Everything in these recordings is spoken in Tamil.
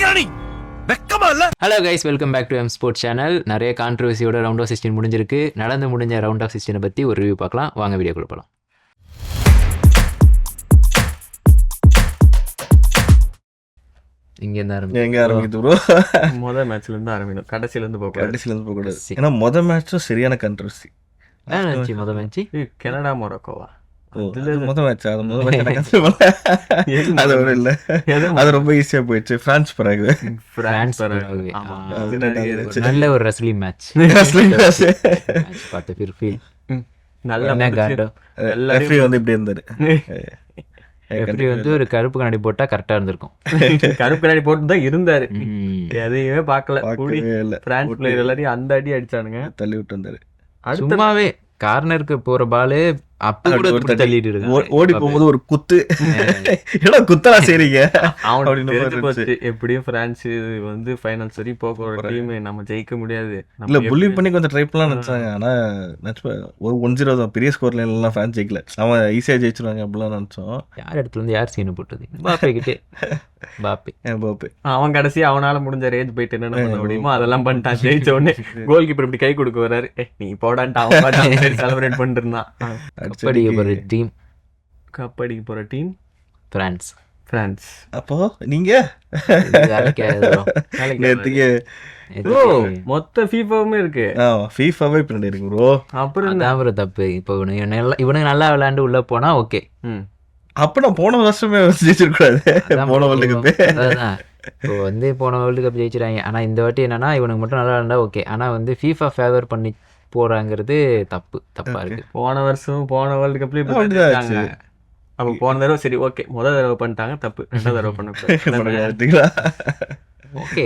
Hello guys, welcome back to M sports channel. நிறைய கான்ட்ரவர்சியோட ரவுண்ட் ஆஃப் 16 முடிஞ்சிருக்கு. முடிஞ்ச ரவுண்ட் ஆஃப் 16 பற்றி ஒரு ரிவ்யூ பார்க்கலாம். வாங்க வீடியோக்குள்ள போகலாம். இங்கேருந்து ஆரம்பிக்குது ப்ரோ. மொதல் மேட்ச்லேருந்து ஆரம்பிக்கணும், கடைசியிலேருந்து போகக்கூடாது. ஏன்னா மொதல் மேட்சும் சரியான கான்ட்ரவர்சி. மொதல் மேட்ச் கனடா மொரோக்கோவா? மொதல் மேட்ச் அது ஒரு இல்லை, அது ரொம்ப ஈஸியா போயிடுச்சு. பிரான்ஸ் பிறகு நல்ல ஒரு ரெஸ்லிங் மேட்ச். பார்த்து ரெஃப்ரி வந்து இப்படி இருந்தாரு. எப்படி வந்து ஒரு கருப்பு கண்ணாடி போட்டா கரெக்டா இருந்திருக்கும். கருப்பு கண்ணாடி போட்டு தான் இருந்தாரு, எதையுமே பார்க்கல. பிரான்ஸ் பிளேயர் எல்லாரையும் அந்த அடி அடிச்சானுங்க, தள்ளி விட்டு வந்தாரு. சும்மாவே கார்னருக்கு போற பாலு அப்ப கூட தள்ளிட்டு இருக்கு. ஓடி போகும்போது ஒரு குத்து, ஏன்னா குத்தலா சரிங்க. எப்படியும் பிரான்ஸ் வந்து ஃபைனல்ஸ் வரையும் போக டீம் நம்ம ஜெயிக்க முடியாது. இல்ல புள்ளி பண்ணி கொஞ்சம் ட்ரை பண்ணலாம் நினைச்சாங்க. ஆனா ஒரு 1-0 தான், பெரிய ஸ்கோர்ல எல்லாம் பிரான்ஸ் ஜெயிக்கல. அவன் ஈஸியா ஜெயிச்சிருவாங்க அப்படிலாம் நினைச்சோம். யார் இடத்துல இருந்து யார் சீனு போட்டது? பாப்பே கிட்டே பாப்பே அவன் கடைசி அவனால முடிஞ்ச ரேஞ்ச் போயிட்டு என்ன பண்ண முடியுமோ அதெல்லாம் பண்ணிட்டான். ஜெயிச்ச உடனே கோல் கீப்பர் இப்படி கை கொடுக்க வர்றாரு, நீ போடான்ட்டு அவன் செலிப்ரேட் பண்ணிட்டு இருந்தான். கப்படிக்கு போற டீம் பிரான்ஸ். அப்போ நீங்க மொத்த ஃபீஃபாவுமே இருக்கு. ஃபீஃபாவே பின்னாடி இருக்கு ப்ரோ. அப்புறம் தப்பு. இப்போ இவனுக்கு நல்லா விளையாண்டு உள்ள போனா ஓகே. அப்ப நான் போன வருஷமே ஜெயிச்சிருக்கூடாது. போன வேர்ல்டு கப் இப்போ வந்து போன வேர்ல்டு கப் ஜெயிச்சிருக்காங்க. ஆனா இந்த வாட்டி என்னன்னா இவனுக்கு மட்டும் நல்லா விளையாண்டா ஓகே. ஆனா வந்து ஃபீஃபா ஃபேவர் பண்ணி போறாங்கிறது தப்பா இருக்கு. போன வருஷம் போன வேர்ல்டு கப்ல அப்ப போன தடவை சரி ஓகே, முதல் தடவை பண்ணிட்டாங்க தப்பு, ரெண்டாவது தடவை பண்ண ஓகே.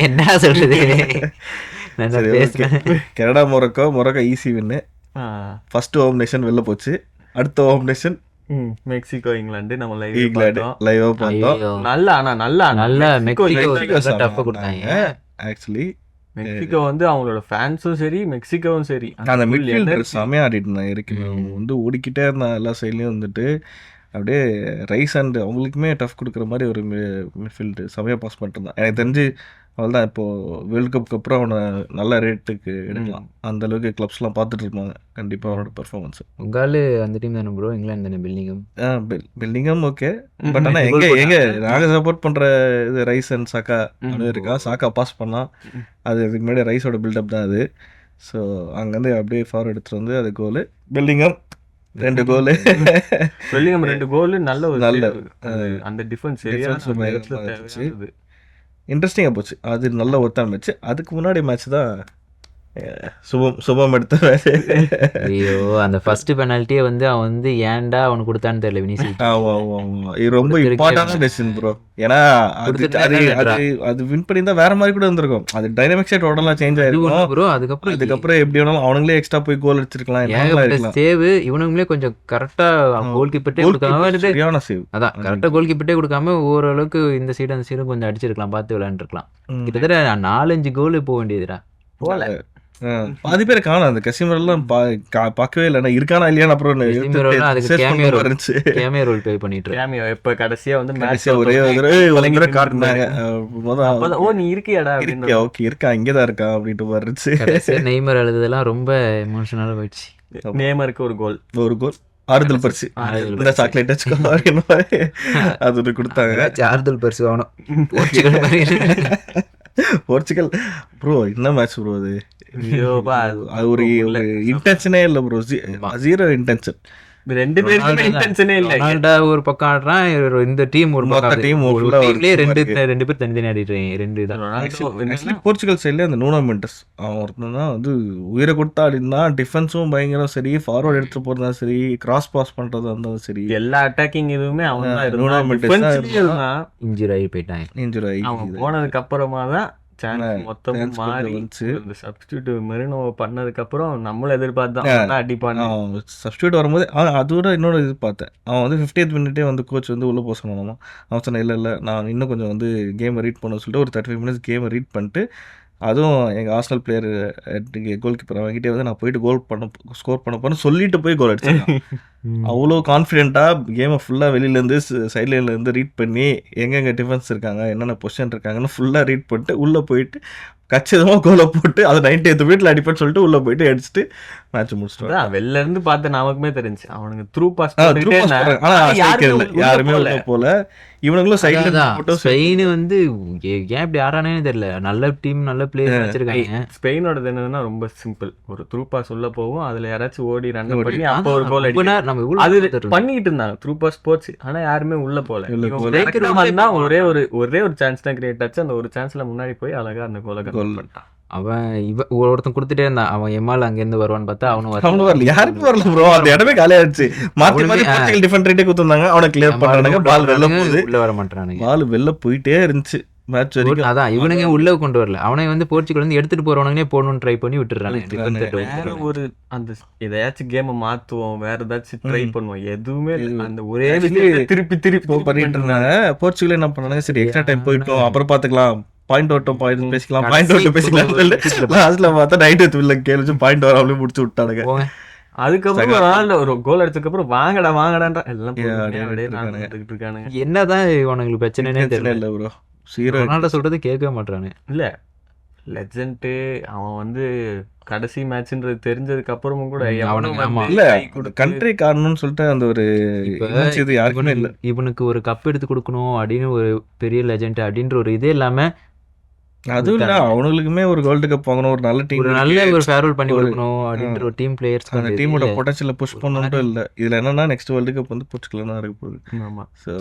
என்ன சொல்றது? கனடா மொரோக்கோ ஈஸி வின்னு. ஃபர்ஸ்ட் ஹோம் நேஷன் வெளில போச்சு. அடுத்த ஹோம் நேஷன் மெக்சிகோ இங்கிலாந்து. நம்ம லைவா பார்த்தோம். நல்ல மெக்சிகோ டஃப் கொடுத்தாங்க. ஆக்சுவலி மெக்சிகோ வந்து அவங்களோட ஃபேன்ஸும் சரி மெக்சிகோவும் சரி அந்த மிட்ஃபீல்டர் செமையா ஆடிட்டு இருந்தாங்க. இருக்கு வந்து ஓடிக்கிட்டே இருந்தான் எல்லா சைட்லயும் வந்துட்டு. அப்படியே ரைஸ் அண்ட் அவங்களுக்குமே டஃப் கொடுக்குற மாதிரி ஒரு மிட்ஃபீல்டு செமையாக பாஸ் பண்ணிட்டு இருந்தான். எனக்கு தெரிஞ்சு அவள் தான் இப்போது வேர்ல்டு கப்புக்கு அப்புறம் அவனை நல்ல ரேட்டுக்கு எடுக்கலாம். அந்த அளவுக்கு கிளப்ஸ்லாம் பார்த்துட்டு இருப்பாங்க கண்டிப்பாக அவனோட பெர்ஃபார்மன்ஸ். உங்கால் அந்த டீம் தானே ப்ரோ? இங்கிலாந்து தானே? பில்லிங்கம் ஓகே. பட் ஆனால் எங்கே நாங்கள் சப்போர்ட் பண்ணுற இது ரைஸ் அண்ட் சாக்கா அப்படின்னு இருக்கா. சாக்கா பாஸ் பண்ணால் அது இதுக்கு முன்னாடி ரைஸோட பில்டப் தான் அது. ஸோ அங்கேருந்து அப்படியே ஃபார்வர்ட் எடுத்துகிட்டு வந்து அது கோலு. பில்லிங்கம் 2 கோல். வெல்லிங்கம் 2 கோல். நல்ல அந்த டிஃபென்ஸ் இன்ட்ரெஸ்டிங்காக போச்சு. அது நல்ல ஒருத்தான் மேட்ச். அதுக்கு முன்னாடி மேட்ச் தான் சுபம் எடுத்த மேட்ச். ஐயோ, அந்த ஃபர்ஸ்ட் பெனால்ட்டியே வந்து அவன் வந்து ஏன்டா அவனுக்கு கொடுத்தான்னு தெரியல வினிசியஸ். இது ரொம்ப இம்பார்ட்டன்டான டெசிஷன் ப்ரோ. ஏன்னா அது வின் பண்ணியிருந்தா வேற மாதிரி கூட இருந்திருக்கும். அது டைனமிக்ஸே டோட்டலாக சேஞ்ச் ஆயிருக்கும் ப்ரோ. அதுக்கப்புறம் எப்படி வேணாலும் அவனுங்களே எக்ஸ்ட்ரா போய் கோல் அடிச்சிருக்கலாம். சேவ் இவனுங்களே கொஞ்சம் கரெக்டா கோல் கீப்பர்ட்டே கொடுக்காம, சரியான சேவ். அதான் கரெக்டா கோல் கீப்பர்ட்டே கொடுக்காம ஓரளவுக்கு இந்த சைடு அந்த சைடு கொஞ்சம் அடிச்சிருக்கலாம், பார்த்து விளையாண்டுருக்கலாம். கிட்டத்தட்ட 4-5 கோல் போக வேண்டியதுடா. போல பாதி பேர் காணும். அந்த கசிமரெல்லாம் பார்க்கவே இல்லை. இருக்கானா இல்லையா அப்புறம் இப்ப கடைசியா வந்து ஒரே ஒரு காட்டினாங்க. ஓ நீ இருக்கியாடா? ஓகே இருக்கா, இங்கதான் இருக்கா அப்படின்ட்டு வந்துருச்சு. நெய்மர் அழுததெல்லாம் ரொம்ப எமோஷனலா போயிடுச்சு. நெய்மருக்கு ஒரு கோல் ஆறுதல் பரிசு. இந்த சாக்லேட் வச்சுக்கோ அது கொடுத்தாங்க. ஆறுதல் பரிசு வாங்கணும். போர்ச்சுகல் ப்ரோ என்ன மேட்ச் ப்ரோ அது? அது ஒரு இன்டென்ஷனே இல்லை ப்ரோ. 0 இன்டென்ஷன். ரெண்டு பேருக்குமே இன்டென்ஷனே இல்லை. ரொனால்டோ ஒரு பக்கம் ஆடுறான், இந்த டீம் ஒரு பக்கம். ரெண்டு பேர் தனித்தனி ஆடிடுறேன். 2 தான். போர்ச்சுகல் சைட்ல அந்த நூனோ மெண்டஸ் அவன் ஒருத்தன் தான் வந்து உயிரை கொடுத்தா ஆடினா. டிஃபென்ஸும் பயங்கரம் சரி, ஃபார்வர்ட் எடுத்துட்டு போறதும் சரி, கிராஸ் பாஸ் பண்றதா இருந்தாலும் சரி, எல்லா அட்டாக்கிங் இதுவுமே அவன் நூனோ மெண்டஸ் இன்ஜுரி ஆகி போயிட்டான். இன்ஜுரி ஆகி போனதுக்கு அப்புறமா தான் மொத்தம் மாறி சப்ஸ்டியூட் மெரினோ பண்ணதுக்கு அப்புறம் நம்மளும் எதிர்பார்த்தான் அடிப்பான. சப்ஸ்டியூட் வரும்போது அதோட இன்னொரு எதிர்பார்த்தேன். அவன் வந்து 50th மினிட்டே வந்து கோச் வந்து உள்ளே போக சொன்னாமா. அவன் சொன்னேன் இல்லை நான் இன்னும் கொஞ்சம் வந்து கேமை ரீட் பண்ண சொல்லிட்டு ஒரு 35 minutes கேமை ரீட் பண்ணிட்டு, அதுவும் எங்கள் ஆர்சனல் பிளேயர் கோல் கீப்பர் அவங்ககிட்டே வந்து நான் போயிட்டு ஸ்கோர் பண்ண போறேன்னு சொல்லிட்டு போய் கோல் அடிச்சிருக்கான். அவ்வளோ கான்ஃபிடென்ட்டாக கேமை ஃபுல்லாக வெளியிலேருந்து சைட்லேருந்து ரீட் பண்ணி எங்கெங்கே டிஃபென்ஸ் இருக்காங்க என்னென்ன பொசிஷன் இருக்காங்கன்னு ஃபுல்லாக ரீட் பண்ணிட்டு உள்ளே போயிட்டு கச்சிதமாக கோலை போட்டு அது 90th மினிட்ல அடிப்பேன்னு சொல்லிட்டு உள்ளே போயிட்டு அடிச்சுட்டு மேட்ச் முடிச்சிட்டோம். வெளில இருந்து பார்த்து நமக்குமே தெரிஞ்சு அவனுங்க த்ரூ பாஸ் யாருமே உள்ள போல, இவனுங்களும் சைட்ல போட்டு ஸ்பெயின் வந்து ஏன் இப்படி ஆறானே தெரியல. நல்ல டீம் நல்ல பிளேயர் வச்சிருக்காங்க. ஸ்பெயினோட என்னன்னா ரொம்ப சிம்பிள், ஒரு த்ரூ பாஸ் உள்ள போகும், அதுல யாராச்சும் ஓடி ரன் பண்ணி அப்போ ஒரு கோல் அடி அது பண்ணிட்டு இருந்தாங்க. த்ரூ பாஸ் போச்சு, ஆனா யாருமே உள்ள போல. ஒரே ஒரு சான்ஸ் தான் கிரியேட் ஆச்சு. அந்த ஒரு சான்ஸ்ல முன்னாடி போய் அழகா அந்த கோலை கோல் பண்ணிட்டான். அவன் ஒருத்தன் கொடுத்துட்டே இருந்தான். அவன் எம்மால் அங்க இருந்து வருவான்னு பார்த்தா அவனும் வரல. யாருமே வரல ப்ரோ. அந்த இடமே காலியாச்சு. மாத்தி மாத்தி போர்ச்சுகல் டிஃபெண்ட் ரேட்டே கொடுத்துருந்தாங்க. அவனை கிளியர் பண்றானுங்க. பால் வெளில போகுது, உள்ள வர மாட்டானுங்க. பால் வெளில போயிட்டே இருந்துச்சு மேட்ச் வரைக்கும். அதான் இவனுங்க உள்ள கொண்டு வரல. அவனை வந்து போர்ச்சுகல் வந்து எடுத்துட்டு போறவனே போடணும்னு ட்ரை பண்ணி விட்டுறாங்க. ஒரு அந்த எதையாச்சும் கேமை மாத்துவோம், வேற ஏதாச்சும் ட்ரை பண்ணுவோம், எதுவுமே அந்த ஒரே விஷயம் திருப்பி திருப்பி பண்ணிட்டு இருந்தாங்க. போர்ச்சுகல் என்ன பண்ணாங்க, சரி எக்ஸ்ட்ரா டைம் போயிட்டோம் அப்புறம் பாத்துக்கலாம், பாயிண்ட் ஓட்டம் பாயிண்ட் பேசிக்கலாம், பாயிண்ட் ஓட்டம் பேசிக்கலாம். லாஸ்ட்ல பார்த்தா 90th மினிட்ல கேள்வி பாயிண்ட் வராமலே முடிச்சு விட்டானுங்க. அதுக்கப்புறம் ஒரு கோல் அடிச்சதுக்கு அப்புறம் வாங்கடா வாங்கடான்ற எல்லாம் இருக்கானுங்க. என்னதான் இவனுங்களுக்கு பிரச்சனைனே தெரியல ப்ரோ. ரொனால்டோ சொல்றது கேட்கவே மாட்டானு. இல்ல லெஜண்ட் அவன் வந்து கடைசி மேட்ச்ன்றது தெரிஞ்சதுக்கு அப்புறமும் கூட இல்ல கண்ட்ரி காரணம்னு சொல்லிட்டு அந்த ஒரு இது யாருக்குமே இல்ல. இவனுக்கு ஒரு கப் எடுத்து கொடுக்கணும் அப்படின்னு ஒரு பெரிய லெஜண்ட் அப்படின்ற ஒரு இதே இல்லாம, அதுவும் இல்ல அவனுக்குமே ஒரு வேர்ல்டு கப் வாங்கணும், ஒரு நல்ல டீம், நல்ல ஒரு ஃபேர்வெல் பண்ணி கொடுக்கணும் அப்படின்ற ஒரு டீம் பிளேயர்ஸ் அந்த டீமோட பொட்டன்ஷியலை புஷ் பண்ணணும்னு இல்ல. இதுல என்னன்னா நெக்ஸ்ட் வேர்ல்டு கப் வந்து போர்ச்சுகல் தான் இருக்க போகுது. ஆமா, சோ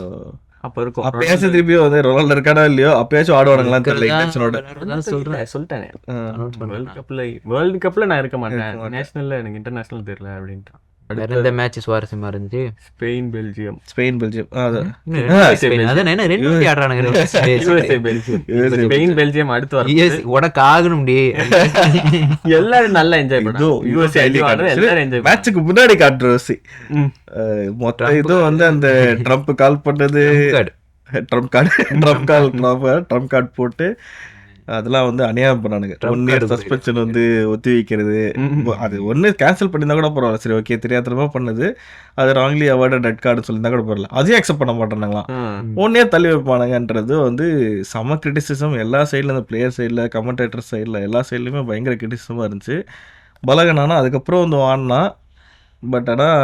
அப்ப இருக்கும். அப்பயாச்சும் திருப்பி வந்து ரொனால்டோ இருக்கானா இல்லையோ அப்பயாச்சும் ஆடுவானுங்களான்னு தெரியல. இன்டென்ஷனோட சொல்லிட்டேன் வேர்ல்டு கப்ல நான் இருக்க மாட்டேன், நேஷனல்ல எனக்கு இன்டர்நேஷனல் தெரியல அப்படின்ட்டு. இந்த மேட்ச் சுவாரஸ்யமா இருந்துச்சு. ஸ்பெயின் பெல்ஜியம் ஸ்பெயின் பெல்ஜியம் அடுத்து வர உனக்கு ஆகணும். எல்லாரும் நல்லா என்ஜாய் பண்ணோம். மேட்சுக்கு முன்னாடி கான்ட்ரோவர்சி மொத்த இதுவும் வந்து அந்த ட்ரம்ப் கால் பண்ணது, ட்ரம்ப் கார்டு போட்டு அதெல்லாம் வந்து அநியாயம் பண்ணானுங்க. 1 year சஸ்பென்ஷன் வந்து ஒத்தி வைக்கிறது, அது ஒன்று கேன்சல் பண்ணியிருந்தா கூட பரவாயில்ல, சரி ஓகே தெரியாதனமா பண்ணது, அது ராங்லி அவார்டு ரெட் கார்டு சொல்லியிருந்தா கூட பரவாயில்ல, அதையும் அக்செப்ட் பண்ண மாட்டேனாங்களாம். 1 year தள்ளி வைப்பானுங்கன்றது வந்து செம கிரிட்டிசிசம். எல்லா சைடில், அந்த பிளேயர் சைடில், கமெண்டேட்டர் சைடில், எல்லா சைட்லையுமே பயங்கர கிரிட்டிசிசமாக இருந்துச்சு. பலகனானா அதுக்கப்புறம் வந்து வாங்கினா, பட் ஆனால்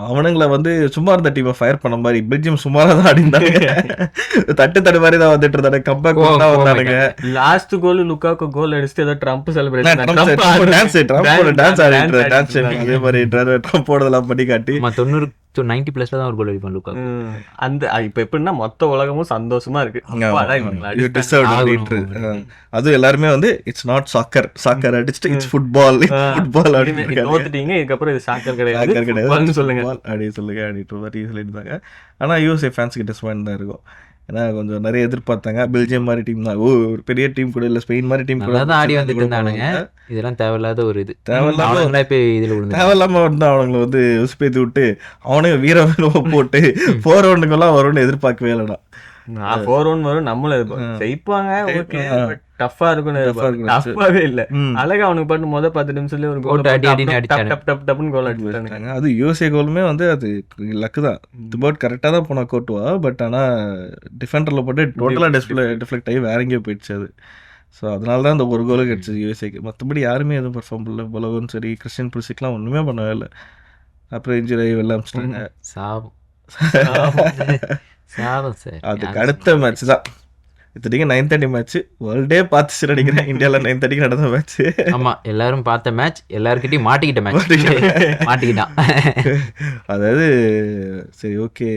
அவனுங்களை வந்து சும்மா இருந்த டீமை ஃபயர் பண்ண மாதிரி பெல்ஜியம் சுமாராக தான் ஆடிந்தாங்க. தட்டு மாதிரி தான் வந்துட்டு இருந்தாங்க. கம்பேக் தான் வந்தானுங்க. லாஸ்ட் கோல் லுக்காக்கு கோல் அடிச்சுட்டு ஏதோ ட்ரம்ப் செலிப்ரேஷன் டான்ஸ் அதே மாதிரி ட்ரம்போடதெல்லாம் பண்ணி காட்டி 90+ தான் ஒரு கோல் அடிப்பான் லுக்காக்கு. அந்த இப்போ எப்படின்னா மொத்த உலகமும் சந்தோஷமா இருக்கு. அதுவும் எல்லாருமே வந்து இட்ஸ் நாட் சாக்கர், சாக்கர் அடிச்சுட்டு இட்ஸ் ஃபுட்பால், ஃபுட்பால் அப்படின்னு தோத்துட்டீங்க, இதுக்கப்புறம் இது சாக்கர் கிடையாது சொல்லுங்க அப்படி சொல்லுங்க அப்படின்ற மாதிரி சொல்லியிருந்தாங்க. ஆனால் யூஎஸ்ஏ ஃபேன்ஸுக்கு டிசப்பாயிண்ட் தான் இருக்கும். ஏன்னா கொஞ்சம் நிறைய எதிர்பார்த்தாங்க. பெல்ஜியம் மாதிரி டீம் தான், ஒரு பெரிய டீம் கூட இல்லை, ஸ்பெயின் மாதிரி டீம் கூட தான் ஆடி வந்துட்டு இருந்தானுங்க. இதெல்லாம் தேவையில்லாத ஒரு இது, தேவையில்லாம வந்து அவனுங்களை வந்து உசுப்பேத்தி விட்டு அவனுங்க வீர போட்டு 4-1 வரும்னு எதிர்பார்க்கவே இல்லைடா. 4-1 வரும், நம்மளும் ஜெயிப்பாங்க, ஓகே டஃப்பா இருக்கும்னு டஃப்பாவே இல்ல. அழகா அவனுக்கு பாட்டு 10 நிமிஷத்துல ஒரு கோல் டப்னு கோல் அடிச்சாங்க. அது யூஎஸ்ஏ கோலுமே வந்து அது லக்கு தான். பட் கரெக்டாக தான் போனா கோட்டுவா, பட் ஆனால் டிஃபெண்டரில் போட்டு டோட்டலாக டிஃப்ளெக்ட் ஆகி வேற எங்கேயோ போயிடுச்சு அது. ஸோ அதனால தான் அந்த ஒரு கோலு கிடச்சிது யூஎஸ்ஏக்கு. மற்றபடி யாருமே எதுவும் பெர்ஃபார்ம் பண்ணல. பொலவும் சரி, கிறிஸ்டியன் புலிசிக்லாம் ஒன்றுமே பண்ணவே இல்லை. அப்புறம் இன்ஜுரி ஆகி வெளில அமிச்சிட்டாங்க. அதுக்கு அடுத்த மேட்ச் தான் இத்தனைக்கு 9:30 மேட்ச். வேர்ல்டே பார்த்துச்சு நினைக்கிறேன். இந்தியாவில் 9:30 நடந்த மேட்ச். ஆமா, எல்லாரும் பார்த்த மேட்ச், எல்லாருக்கிட்டையும் மாட்டிக்கிட்ட மேட்ச், மாட்டிக்கிட்டான். அதாவது சரி ஓகே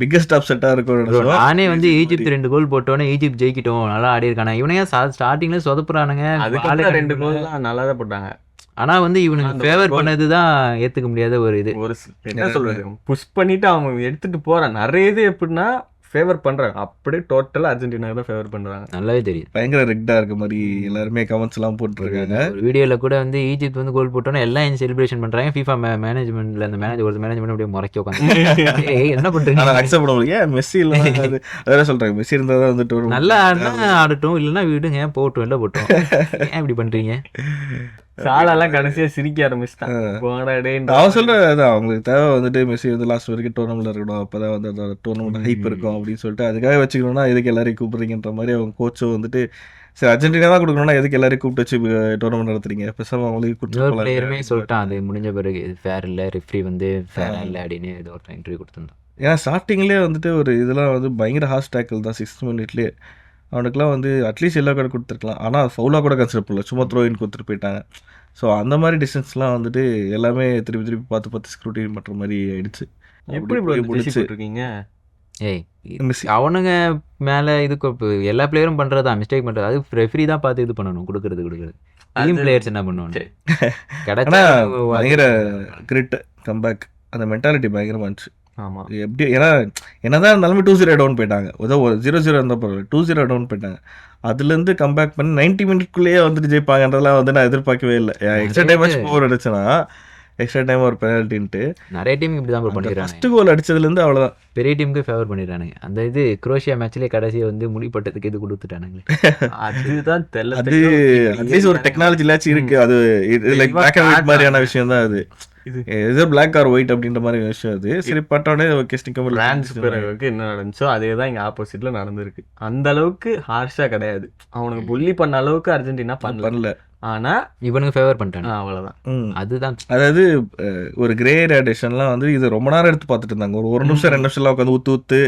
பிக்கஸ்ட் அப்செட்டா இருக்கும். நானே வந்து ஈஜிப்ட் 2 கோல் போட்டோன்னே ஈஜிப்ட் ஜெயிக்கிட்டோம், நல்லா ஆடி இருக்கானே. இவனையா ஸ்டார்டிங்ல சொதப்புறானுங்க. அதுக்கு 2 கோல் நல்லா தான் போட்டாங்க. ஆனா வந்து இவனுக்கு ஃபேவர் பண்ணதுதான் ஏத்துக்க முடியாத ஒரு இது. ஒரு என்ன சொல்றது, புஷ் பண்ணிட்டு அவன் எடுத்துட்டு போறான். நிறைய இது எப்படின்னா ஃபேவர் பண்றாங்க, அப்படியே டோட்டலா அர்ஜென்டினா தான் ஃபேவர் பண்றாங்க. நல்லாவே தெரியுது, பயங்கர ரெக்டா இருக்க மாதிரி எல்லாருமே கமெண்ட்ஸ் எல்லாம் போட்டுருக்காங்க. வீடியோல கூட வந்து ஈஜிப்ட் வந்து கோல் போட்டோன்னா எல்லாம் செலிப்ரேஷன் பண்றாங்க. FIFA மேனேஜ்மெண்ட்ல அந்த மேனேஜ்மெண்ட் அப்படியே முறைக்க உட்காந்து என்ன பண்றீங்க, அக்செப்ட் பண்ண முடியல. மெஸ்ஸி இல்ல அதான் சொல்றாங்க, மெஸ்ஸி இருந்தா தான் வந்துட்டு நல்லா ஆடட்டும், இல்லைன்னா விடுங்க போட்டோம், இல்லை போட்டோம், ஏன் இப்படி பண்றீங்க. சாலாலாம் கடைசியா சிரிக்க ஆரம்பிச்சிட்டான். போங்கடா டேய். அவன் சொல்றது அதான், அவங்களுக்கு தேவை வந்துட்டு மெஸ்ஸி வந்து லாஸ்ட் வரைக்கும் டோர்னமெண்ட்ல இருக்கணும், அப்பதான் வந்து அந்த டோர்னமெண்ட் ஹைப் இருக்கும் அப்படின்னு சொல்லிட்டு அதுக்காக வச்சுக்கணும்னா எதுக்கு எல்லாரையும் கூப்பிடுறீங்கன்ற மாதிரி அவங்க கோச்சும் வந்துட்டு சரி அர்ஜென்டினா தான் கொடுக்கணும்னா எதுக்கு எல்லாரையும் கூப்பிட்டு வச்சு டோர்னமெண்ட் நடத்துறீங்க, பேசாம அவங்களுக்கு இன்னொரு கூப்பிட்டு பிளேயருமே சொல்லிட்டான் அது முடிஞ்ச பிறகு இது ஃபேர் இல்லை, ரெஃப்ரி வந்து ஃபேர் இல்லை அப்படின்னு ஏதோ ஒரு இன்டர்வியூ கொடுத்துருந்தான். ஏன்னா ஸ்டார்டிங்லேயே வந்துட்டு ஒரு இதெல்லாம் வந்து பயங்கர ஹார்ஷ் டேக்கிள் தான் 6th மினிட்லேயே. அவனுக்குலாம் வந்து அட்லீஸ்ட் எல்லா கார்டு கொடுத்துருக்கலாம், ஆனால் ஃபவுலாக கூட கன்சிடர் பண்ணல, சும்மா த்ரோ இன் கொடுத்துட்டு போயிட்டாங்க. ஸோ அந்த மாதிரி டிஸ்டன்ஸ்லாம் வந்துட்டு எல்லாமே திருப்பி திருப்பி பார்த்து பார்த்து ஸ்க்ரூட்டின் பண்ணுற மாதிரி ஆயிடுச்சு. எப்படி ப்ரோ இருக்கீங்க? ஏய் அவனுங்க மேலே இதுக்கு எல்லா பிளேயரும் பண்ணுறது தான் மிஸ்டேக் பண்ணுறது, அது ரெஃப்ரி தான் பார்த்து இது பண்ணணும் கொடுக்குறது. டீம் பிளேயர்ஸ் என்ன பண்ணுவாங்க கிடைச்சா பயங்கர கிரிட் கம்பேக், அந்த மென்டாலிட்டி பயங்கரமாக இருந்துச்சு. ஆமாம் எப்படி ஏன்னா என்னதான் இருந்தாலுமே 2-0 டவுன் போயிட்டாங்க, ஏதோ 0-0 இருந்தால் பரவாயில்ல, 2-0 டவுன் போயிட்டாங்க. அதுலேருந்து கம்பேக் பண்ணி 90 மினிட்குள்ளேயே வந்துட்டு ஜெயிப்பாங்கன்றதெல்லாம் வந்து நான் எதிர்பார்க்கவே இல்லை. எக்ஸ்ட்ரா டைம் வச்சு போர் அடிச்சுன்னா எக்ஸ்ட்ரா டைம் ஒரு பெனால்ட்டின்ட்டு நிறைய டீம் இப்படி தான் பண்ணிடுறாங்க. ஃபஸ்ட்டு கோல் அடிச்சதுலேருந்து அவ்வளோதான், பெரிய டீமுக்கு ஃபேவர் பண்ணிடுறானுங்க. அந்த இது குரோஷியா மேட்ச்லேயே கடைசியை வந்து முடிப்பட்டதுக்கு இது கொடுத்துட்டானுங்க. அதுதான் தெரியல. அது அட்லீஸ்ட் ஒரு டெக்னாலஜிலாச்சும் இருக்கு, அது லைக் பிளாக் அண்ட் ஒயிட் மாதிரியான விஷயம் தான் அது. இது பிளாக் ஆர் ஒயிட் அப்படின்ற மாதிரி விஷயம் அது. சரி பட்டோடனே ஓகே ஸ்டிக்கர் பிரான்ஸ் பிறகு என்ன நடந்துச்சோ அதே தான் இங்கே ஆப்போசிட்ல நடந்திருக்கு. அந்த அளவுக்கு ஹார்ஷா கிடையாது, அவனுக்கு புள்ளி பண்ண அளவுக்கு அர்ஜென்டினா பண்ணல. ஆனா இவனுக்கு ஃபேவர் பண்ணிட்டாங்க, அவ்வளவுதான். அதுதான் அதாவது ஒரு கிரே ரேடியேஷன்லாம் வந்து இது ரொம்ப நேரம் எடுத்து பார்த்துட்டு இருந்தாங்க, ஒரு நிமிஷம் 2 நிமிஷம்லாம் உட்காந்து ஊத்து.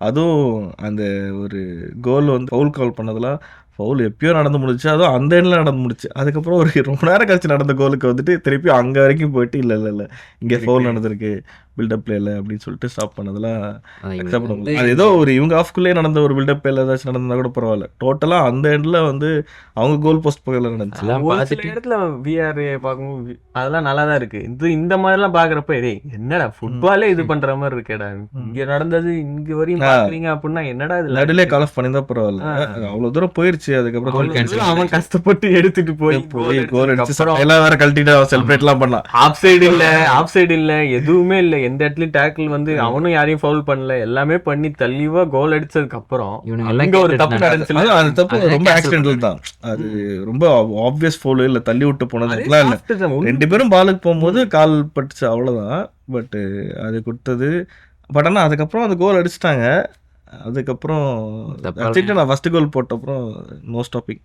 அதுவும் அந்த ஒரு கோல் வந்து ஃபவுல் கால் பண்ணதெல்லாம் ஃபவுல் எப்பயோ நடந்து முடிச்சு, அதுவும் அந்த எண்ணில் நடந்து முடிச்சு. அதுக்கப்புறம் ஒரு ரொம்ப நேரம் கழிச்சு நடந்த கோலுக்கு வந்துட்டு திருப்பி அங்கே வரைக்கும் போயிட்டு இல்லை இங்கே ஃபவுல் நடந்திருக்கு, பில்டப் பிளேல அப்படின்னு சொல்லிட்டு ஸ்டாப் பண்ணதெல்லாம் அக்செப்ட் பண்ண முடியல. அது ஏதோ ஒரு இவங்க ஆஃப்குள்ளே நடந்த ஒரு பில்டப் பிளேல ஏதாச்சும் நடந்தா கூட பரவாயில்ல, டோட்டலாக அந்த எண்டில் வந்து அவங்க கோல் போஸ்ட் பக்கத்தில் நடந்துச்சு. ஒரு சில இடத்துல விஆர் பார்க்கும்போது அதெல்லாம் நல்லா தான் இருக்கு. இந்த மாதிரிலாம் பார்க்குறப்ப டேய் என்னடா ஃபுட்பாலே இது பண்ற மாதிரி இருக்கேடா, இங்கே நடந்தது இங்கே வரையும் பார்க்குறீங்க அப்படின்னா என்னடா இது நடுலே கால் ஆஃப் பண்ணியிருந்தா பரவாயில்ல, அவ்வளோ தூரம் போயிருச்சு. அதுக்கப்புறம் அவன் கஷ்டப்பட்டு எடுத்துட்டு போய் கோல் அடிச்சு எல்லாம் வேற கழட்டிட்டு செலிப்ரேட்லாம் பண்ணலாம். ஆஃப் சைடு இல்ல எதுவுமே இல்லை, எந்த இடத்துலயும் டேக்கிள் வந்து அவனும் யாரையும் ஃபவுல் பண்ணல, எல்லாமே பண்ணி தெளிவா கோல் அடிச்சதுக்கு அப்புறம் இவனுங்க ஒரு தப்பு நடந்துச்சு. அந்த தப்பு ரொம்ப ஆக்சிடென்டல் தான், அது ரொம்ப ஆப்வியஸ் ஃபவுல் இல்ல, தள்ளி விட்டு போனதுலாம் இல்ல, 2 பேரும் பாலுக்கு போகும்போது கால் பட்டுச்சு அவ்வளவுதான். பட் அது கொடுத்தது. பட் ஆனா அதுக்கப்புறம் அந்த கோல் அடிச்சிட்டாங்க. அதுக்கப்புறம் நான் ஃபர்ஸ்ட் கோல் போட்ட அப்புறம் நோ ஸ்டாப்பிங்,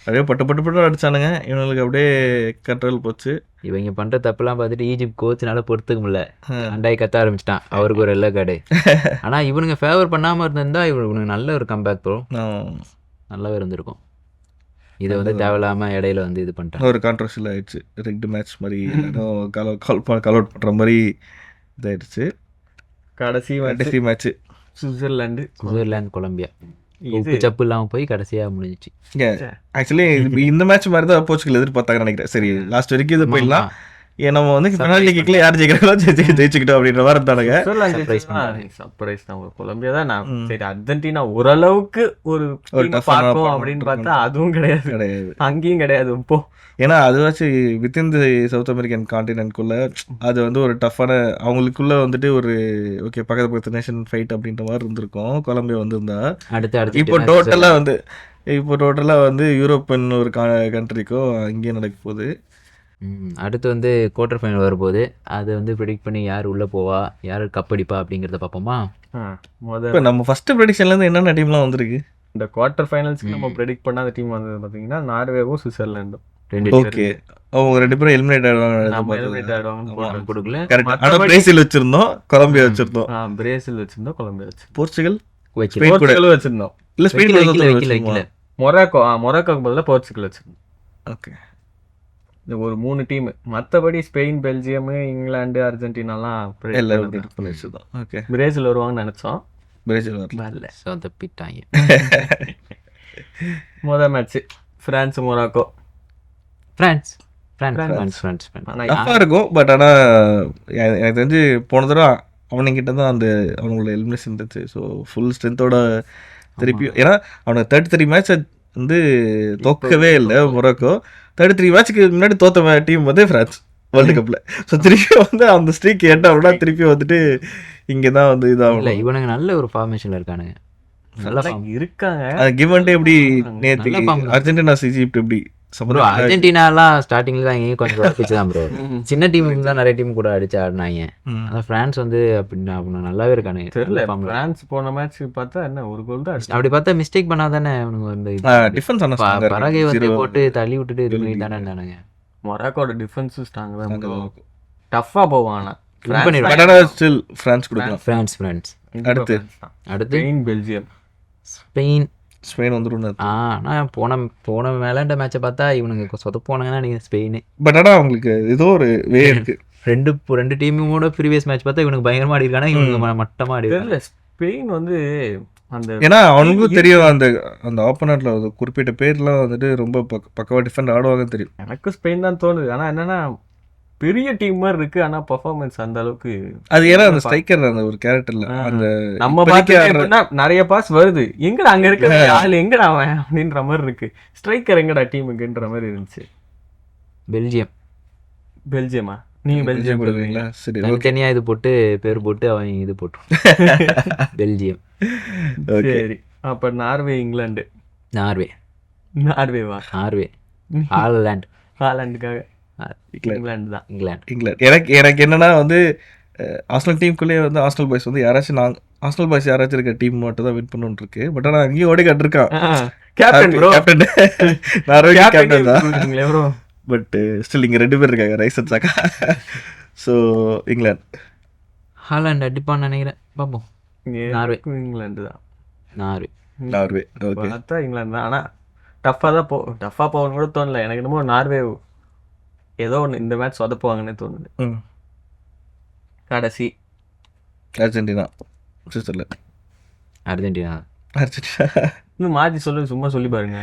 அப்படியே பட்டு அடிச்சானுங்க. இவங்களுக்கு அப்படியே கண்ட்ரோல் போச்சு. இவங்க பண்ற தப்பெல்லாம் பார்த்துட்டு ஈஜிப்ட் கோச்னால பொறுத்துக்க முடியல, அண்டாய் கத்த ஆரம்பிச்சிட்டான், அவருக்கு ஒரு எல்லை கார்டு. ஆனா இவனுங்க ஃபேவர் பண்ணாம இருந்திருந்தா இவனுக்கு நல்ல ஒரு கம்பேக் ப்ரோ, நல்லாவே இருந்திருக்கும். இதை வந்து தேவையில்லாம இடையில வந்து இது பண்ணிட்டாங்க, ஒரு கான்ட்ரவர்ஷியல் ஆயிடுச்சு. ரெண்டு மேட்ச் மாதிரி கால் அவுட் பண்ற மாதிரி இதாயிடுச்சு. கடைசி மேட்ச் சுவிட்சர்லாந்து கொலம்பியா சப்பு இல்லாம போய் கடைசியா முடிஞ்சிச்சு. ஆக்சுவலி இந்த மேட்ச் மாதிரி தான் போர்ச்சுகல் எதிர்பார்த்தாங்கன்னு நினைக்கிறேன். சரி லாஸ்ட் வரைக்கும் இது போயிடலாம், நம்ம வந்து பெனால்டி கிக்ல யார் ஜெயிக்கிறாங்களோ ஜெயிச்சுக்கிட்டோம் அப்படின்ற மாதிரி இருந்தானுங்க. சர்ப்ரைஸ் தான் கொலம்பியா தான். நான் சரி அர்ஜென்டினா ஓரளவுக்கு ஒரு பார்ப்போம் அப்படின்னு பார்த்தா அதுவும் கிடையாது, அங்கேயும் கிடையாது இப்போ. ஏன்னா அதுவாச்சும் வித்தின் தி சவுத் அமெரிக்கன் கான்டினென்ட்குள்ள அது வந்து ஒரு டஃப்பான அவங்களுக்குள்ள வந்துட்டு ஒரு ஓகே பக்கத்து நேஷன் ஃபைட் அப்படின்ற மாதிரி இருந்திருக்கும். கொலம்பியா வந்திருந்தா இப்போ டோட்டலாக வந்து யூரோப்பியன் ஒரு கண்ட்ரிக்கோ அங்கேயே நடக்க போகுது. அடுத்து வந்து குவார்டர் ஃபைனல் வரும்போது அதை வந்து ப்ரெடிக்ட் பண்ணி யார் உள்ளே போவா, யார் கப் அடிப்பா அப்படிங்கிறத பார்ப்போமா. இப்போ நம்ம ஃபர்ஸ்ட் ப்ரெடிக்ஷன்லேருந்து என்னென்ன டீம்லாம் வந்திருக்கு இந்த குவார்டர் ஃபைனல்ஸ்க்கு நம்ம ப்ரெடிக்ட் பண்ணாத டீம் வந்தது பார்த்தீங்கன்னா நார்வேவும் சுவிட்சர்லாண்டும். ஓகே அவங்க 2 பேரும் எலிமினேட் ஆயிடுவாங்க கொடுக்கல. ஆனா பிரேசில் வச்சிருந்தோம், கொலம்பியா வச்சிருந்தோம், பிரேசில் வச்சிருந்தோம், கொலம்பியா வச்சிருந்தோம், போர்ச்சுகல் வச்சிருந்தோம், இல்ல ஸ்பெயின் மொராக்கோக்கு பதிலாக போர்ச்சுகல் வச்சிருந்தோம். ஓகே இந்த ஒரு 3 டீம், மற்றபடி ஸ்பெயின், பெல்ஜியம், இங்கிலாந்து, அர்ஜென்டினாலாம் பிரேசில் வருவாங்கன்னு நினைச்சோம். பிரேசில் வரல, சொதப்பிட்டாங்க. முதல் மேட்ச் பிரான்ஸ் மொராக்கோ. பிரான்ஸ் இருக்கும். பட் ஆனா எனக்கு தெரிஞ்சு போன தடவை அவனுங்கிட்ட தான் அந்த அவங்களோட எலிமினேஷன் இருந்துச்சு. ஸோ ஃபுல் ஸ்ட்ரென்த்தோட திருப்பி, ஏன்னா அவனுக்கு 33 மேட்ச் வந்து தோக்கவே இல்லை மொராக்கோ. 33 மேட்சுக்கு முன்னாடி தோத்த டீம் வந்து பிரான்ஸ் வேர்ல்டு கப்ல. ஸோ திருப்பி வந்து அந்த ஸ்ட்ரீக் ஏட்டாவிட திருப்பி வந்துட்டு இங்கே தான் வந்து இதாகல. இவனுங்க நல்ல ஒரு ஃபார்மேஷன்ல இருக்கானுங்க, நல்லா இருக்காங்க. கிவ் அண்ட் எப்படி நேற்று அர்ஜென்டினா ஈஜிப்ட் எப்படி ப்ரோ அர்ஜென்டினாலாம் ஸ்டார்டிங்ல தான் எங்கேயும் கொஞ்சம் உடப்பிச்சு தான் ப்ரோ. சின்ன டீமுக்கு தான் நிறைய டீம் கூட அடிச்சு ஆடினாங்க. ஆனால் ஃப்ரான்ஸ் வந்து அப்படின்னா நல்லாவே இருக்கானுங்க. தெரியல பிரான்ஸ் போன மேட்ச் பார்த்தா என்ன ஒரு கோல் தான் அடிச்சு. அப்படி பார்த்தா மிஸ்டேக் பண்ணாதானே அவனுங்க வந்து டிஃபென்ஸ் பறகை வந்து போட்டு தள்ளி விட்டுட்டு இது பண்ணி தானே இருந்தானுங்க. மொராக்கோட டிஃபென்ஸ் ஸ்ட்ராங் தான், டஃப்பா போவான். ஸ்டில் ஃப்ரான்ஸ் கொடுக்கலாம். ஃப்ரான்ஸ் அடுத்து ஸ்பெயின் பெல்ஜியம். ஸ்பெயின் வந்துடும். ஆனால் போன விளையாண்ட மேட்சை பார்த்தா இவனுங்க சொதப்போனாங்கன்னா நீங்கள் ஸ்பெயின். பட் ஆனால் அவங்களுக்கு ஏதோ ஒரு வே இருக்கு. ரெண்டு டீமோட ப்ரீவியஸ் மேட்ச் பார்த்தா இவனுக்கு பயங்கரமா ஆடி இருக்கானா, இவனுக்கு மட்டமா ஆடி தெரியல. ஸ்பெயின் வந்து அந்த ஏன்னா அவனுக்கும் தெரியும் அந்த ஆப்போனண்ட்ல குறிப்பிட்ட பேர்லாம் வந்துட்டு ரொம்ப பக்கவா டிஃபெண்ட் ஆடுவாங்கன்னு தெரியும். எனக்கு ஸ்பெயின் தான் தோணுது. ஆனால் என்னன்னா பெரிய டீம் மாதிரி இருக்கு, ஆனா பெர்ஃபார்மன்ஸ் அந்த அளவுக்கு. அது ஏன்னா அந்த ஸ்ட்ரைக்கர் அந்த ஒரு கேரக்டர்ல அந்த நம்ம பாத்து நிறைய பாஸ் வருது, எங்கடா அங்க இருக்க ஆளு எங்கடா அவன் அப்படின்ற மாதிரி இருக்கு. ஸ்ட்ரைக்கர் எங்கடா டீமுக்குன்ற மாதிரி இருந்துச்சு. பெல்ஜியமா? நீங்க பெல்ஜியம் போடுவீங்களா? சரி, தனியா இது போட்டு பேர் போட்டு அவன் இது போட்டு பெல்ஜியம். சரி, அப்ப நார்வே இங்கிலாந்து. நார்வேவா? ஹாலண்டுக்காக இங்கிலாந்து தான். இங்கிலாந்து எனக்கு என்னன்னா வந்து ஆர்சனல் டீமுக்குள்ளேயே வந்து ஆர்சனல் பாய்ஸ் வந்து யாராச்சும் ஆர்சனல் பாய்ஸ் யாராச்சும் இருக்க டீம் மட்டும் தான் வின் பண்ணணும்னு இருக்கு. பட் ஆனால் அங்கேயும் ஓடிகாட் இருக்கான், கேப்டன் தான். பட் ஸ்டில் இங்கே 2 பேர் இருக்காங்க, Rice and Xhaka. So England. Holland அடிப்பான்னு நினைக்கிறேன், பார்ப்போம். இங்கிலாந்து தான். நார்வே பார்த்தா இங்கிலாந்து தான். ஆனால் டஃப்பாக போகணும்னு கூட தோணல எனக்கு. என்னமோ நார்வே ஏதோ ஒன்று இந்த மேட்ச் சொதப்புவாங்கன்னே தோணுது. கடைசி அர்ஜென்டினா. இன்னும் மாற்றி சொல்லு, சும்மா சொல்லி பாருங்க.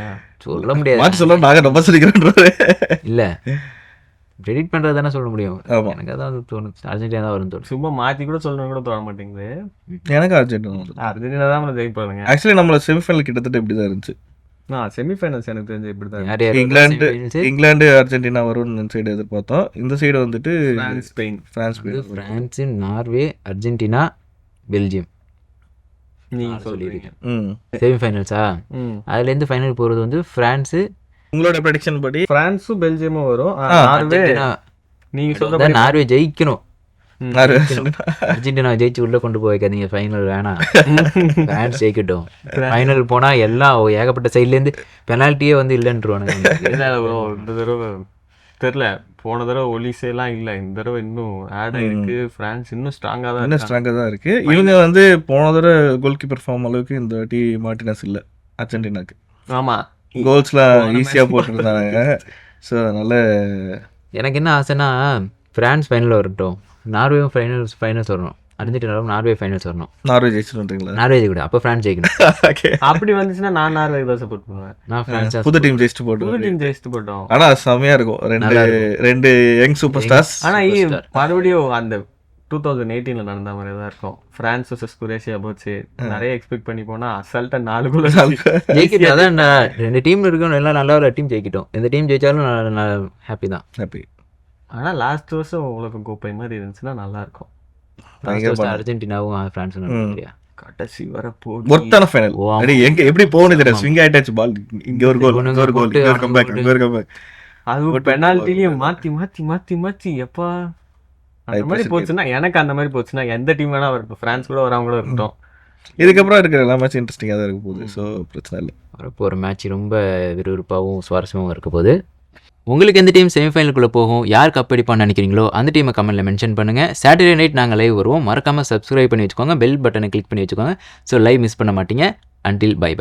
சொல்ல முடியாது, மாற்றி சொல்ல நாங்கள் ரொம்ப சொல்லிக்கிறோம். இல்லை ப்ரெடிக்ட் பண்ணுறது தானே சொல்ல முடியும். எனக்கு அதான் தோணுச்சு, அர்ஜென்டினா தான் வரும்னு தோணும். சும்மா மாற்றி கூட சொல்லணும்னு கூட தோண மாட்டேங்குது. எனக்கு அர்ஜென்டினா தான் ஜெயிப்பாங்க. ஆக்சுவலி நம்மள செமிஃபைனல் கிட்டத்தட்ட இப்படி தான் இருந்துச்சு. செமிஃபைனல்ஸ் எனக்கு தெரிஞ்சு இப்படி தான். இங்கிலாந்து அர்ஜென்டினா வரும்னு சைடு எதிர்பார்த்தோம். இந்த சைடு வந்துட்டு பிரான்ஸ், நார்வே, அர்ஜென்டினா, பெல்ஜியம். நீங்க சொல்லிருக்கீங்க செமிஃபைனல்ஸா? அதுல இருந்து ஃபைனல் போறது வந்து பிரான்ஸ். உங்களோட ப்ரெடிக்ஷன் படி பிரான்ஸும் பெல்ஜியமும் வரும். நார்வே நீங்க சொல்ற நார்வே ஜெயிக்கணும். அர்ஜென்டினா ஜெயிச்சு உள்ள கொண்டு போய் வைக்காதீங்க, ஃபைனல் வேணாம். பிரான்ஸ் ஜெயிக்கட்டும். ஃபைனல் போனா எல்லாம் ஏகப்பட்ட சைட்ல இருந்து பெனால்ட்டியே வந்து இல்லைன்றுவானுங்க. இந்த தடவை தெரியல, போன தடவை ஒலிசேலாம் இல்லை, இந்த தடவை இன்னும் ஆட் ஆயிருக்கு. பிரான்ஸ் இன்னும் ஸ்ட்ராங்கா தான் இருக்கு. இவங்க வந்து போன தடவை கோல் கீப்பர் ஃபார்ம் அளவுக்கு இந்த வாட்டி மார்டினஸ் இல்லை அர்ஜென்டினாக்கு. ஆமா, கோல்ஸ்லாம் ஈஸியா போட்டுருந்தாங்க. ஸோ அதனால எனக்கு என்ன ஆசைன்னா பிரான்ஸ் ஃபைனல் வரட்டும், நார்வேவும் ஃபைனல்ஸ் வரணும், அர்ஜென்டினாவும் நார்வே ஃபைனல்ஸ் வரணும். நார்வே ஜெயிச்சுன்றீங்களா? நார்வே ஜெயிக்கணும், அப்போ பிரான்ஸ் ஜெயிக்கணும். அப்படி வந்துச்சுன்னா நான் நார்வே தான் சப்போர்ட் பண்ணுவேன். நான் பிரான்ஸ் புது டீம் ஜெயிச்சுட்டு போட்டோம். ஆனா செமையா இருக்கும், ரெண்டு யங் சூப்பர் ஸ்டார்ஸ். ஆனா மறுபடியும் அந்த 2018 நடந்த மாதிரி தான் இருக்கும். பிரான்ஸ் vs குரேஷியா போச்சு, நிறைய எக்ஸ்பெக்ட் பண்ணி போனா அசால்ட்டா 4 கோல் ஜெயிக்கிட்டு. அதான் 2 டீம் இருக்கணும், எல்லாம் நல்ல டீம் ஜெயிக்கிட்டோம். எந்த டீம் ஜெயிச்சாலும் ஹாப்பி தான். ஆனா லாஸ்ட் வருஷம் உலக கோப்பை மாதிரி இருந்துச்சுன்னா நல்லா இருக்கும். அர்ஜென்டினாவும் பிரான்ஸும் கடைசி வர ஒருத்தான ஃபைனல். எங்க எப்படி போகுது தெரியல, ஸ்விங் ஆயிட்டாச்சு பால். இங்க ஒரு கோல், இங்க ஒரு கோல், இங்க ஒரு கம்பேக், இங்க ஒரு கம்பேக். அது பெனால்ட்டிலயும் மாத்தி எப்பா அந்த மாதிரி போச்சுன்னா, எனக்கு அந்த மாதிரி போச்சுன்னா எந்த டீம் வேணா வரட்டும், பிரான்ஸ் கூட வரவங்க கூட இருக்கட்டும். இதுக்கப்புறம் இருக்கிற எல்லா மேட்சும் இன்ட்ரெஸ்டிங்காக தான் இருக்க போகுது. ஸோ பிரச்சனை இல்லை. வரப்போ ஒரு மேட்ச் ரொம்ப விறுவிறுப்பாகவும் சுவாரஸ்யமாகவும் இருக்க போகுது. உங்களுக்கு எந்த டீம் செமிஃபைனலுக்குள்ளே போகும், யார் கப் அடிப்பான்னு நினைக்கிறீங்களோ அந்த டீமை கமெண்ட்டில் மென்ஷன் பண்ணுங்கள். சாட்டர்டே நைட் நாங்கள் லைவ் வருவோம். மறக்காமல் சப்ஸ்கிரைப் பண்ணி வச்சுக்கோங்க, பெல் பட்டனை கிளிக் பண்ணி வச்சுக்கோங்க. ஸோ லைவ் மிஸ் பண்ண மாட்டீங்க. Until by.